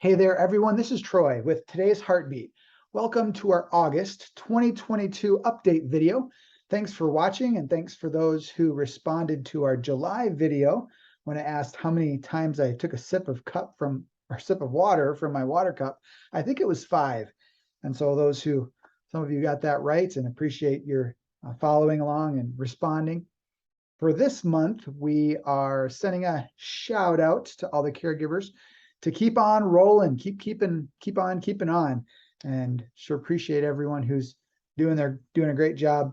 Hey there, everyone. This is Troy with today's Heartbeat. Welcome to our August 2022 update video. Thanks for watching, and thanks for those who responded to our July video when I asked how many times I took a sip of water from my water cup. I think it was 5. And so some of you got that right, and appreciate your following along and responding. For this month, we are sending a shout out to all the caregivers to keep on rolling, keep on keeping on, and sure appreciate everyone who's doing a great job.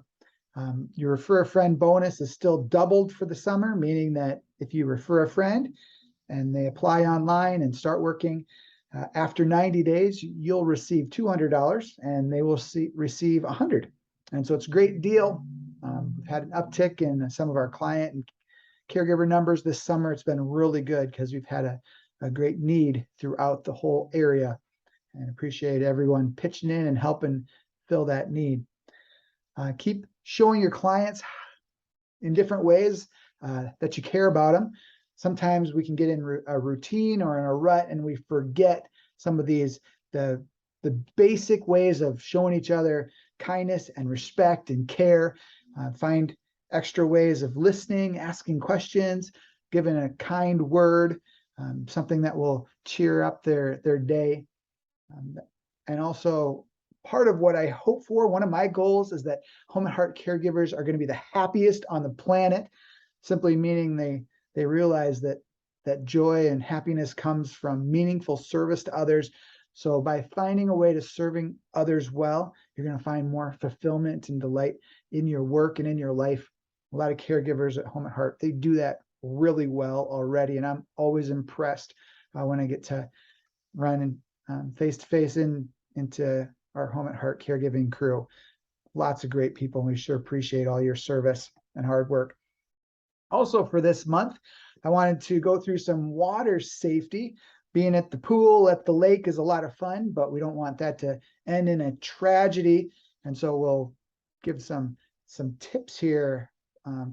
Your refer a friend bonus is still doubled for the summer, meaning that if you refer a friend and they apply online and start working, after 90 days, you'll receive $200 and they will receive $100. And so it's a great deal. We've had an uptick in some of our client and caregiver numbers this summer. It's been really good because we've had a great need throughout the whole area, and appreciate everyone pitching in and helping fill that need. Keep showing your clients in different ways that you care about them. Sometimes we can get in a routine or in a rut and we forget some of the basic ways of showing each other kindness and respect and care. Find extra ways of listening, asking questions, giving a kind word, something that will cheer up their day. And also, part of what I hope for, one of my goals, is that Home at Heart caregivers are going to be the happiest on the planet, simply meaning they realize that joy and happiness comes from meaningful service to others. So by finding a way to serving others well, you're going to find more fulfillment and delight in your work and in your life. A lot of caregivers at Home at Heart, they do that really well already, and I'm always impressed when I get to run face to face into our Home at Heart caregiving crew. Lots of great people, and we sure appreciate all your service and hard work. Also, for this month, I wanted to go through some water safety. Being at the pool, at the lake is a lot of fun, but we don't want that to end in a tragedy. And so we'll give some tips here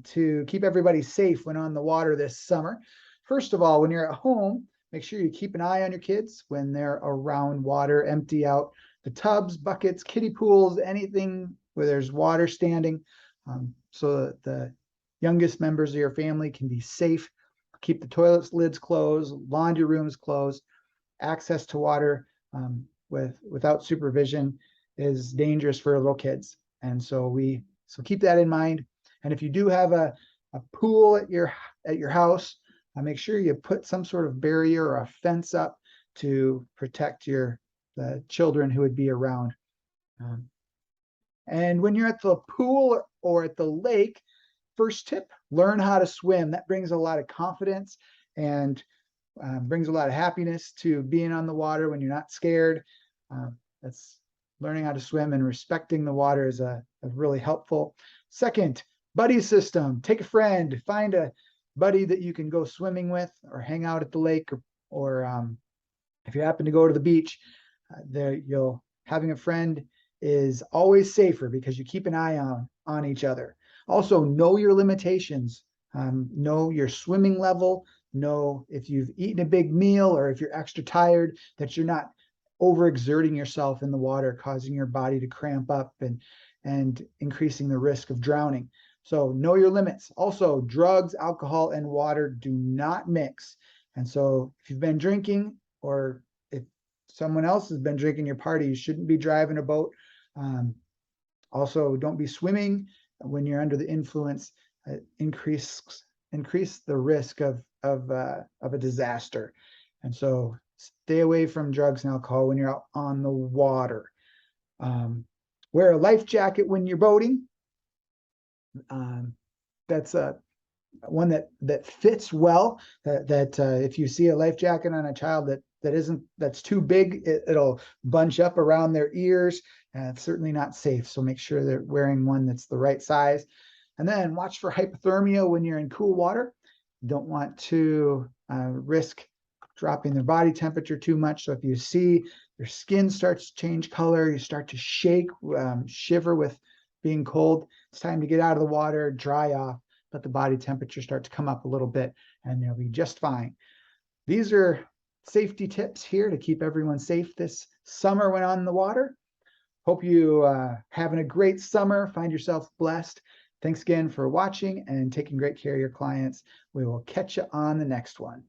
to keep everybody safe when on the water this summer. First of all, when you're at home, make sure you keep an eye on your kids when they're around water. Empty out the tubs, buckets, kiddie pools, anything where there's water standing, so that the youngest members of your family can be safe. Keep the toilet lids closed, laundry rooms closed. Access to water without supervision is dangerous for little kids. And so keep that in mind. And if you do have a pool at your house, make sure you put some sort of barrier or a fence up to protect the children who would be around. And when you're at the pool or at the lake, first tip, learn how to swim. That brings a lot of confidence and brings a lot of happiness to being on the water when you're not scared. That's learning how to swim, and respecting the water is a really helpful. Second, buddy system. Take a friend, find a buddy that you can go swimming with or hang out at the lake, or if you happen to go to the beach, having a friend is always safer because you keep an eye on each other. Also, know your limitations. Know your swimming level. Know if you've eaten a big meal or if you're extra tired, that you're not overexerting yourself in the water, causing your body to cramp up and increasing the risk of drowning. So know your limits. Also, drugs, alcohol, and water do not mix. And so if you've been drinking, or if someone else has been drinking your party, you shouldn't be driving a boat. Also, don't be swimming when you're under the influence. Increase the risk of a disaster. And so stay away from drugs and alcohol when you're out on the water. Wear a life jacket when you're boating. That's one that fits well. That if you see a life jacket on a child that's too big, it'll bunch up around their ears, and it's certainly not safe. So make sure they're wearing one that's the right size. And then watch for hypothermia when you're in cool water. You don't want to risk dropping their body temperature too much. So if you see your skin starts to change color, you start to shake, shiver with being cold, it's time to get out of the water, dry off, let the body temperature start to come up a little bit, and you'll be just fine. These are safety tips here to keep everyone safe this summer when on the water. Hope you having a great summer. Find yourself blessed. Thanks again for watching and taking great care of your clients. We will catch you on the next one.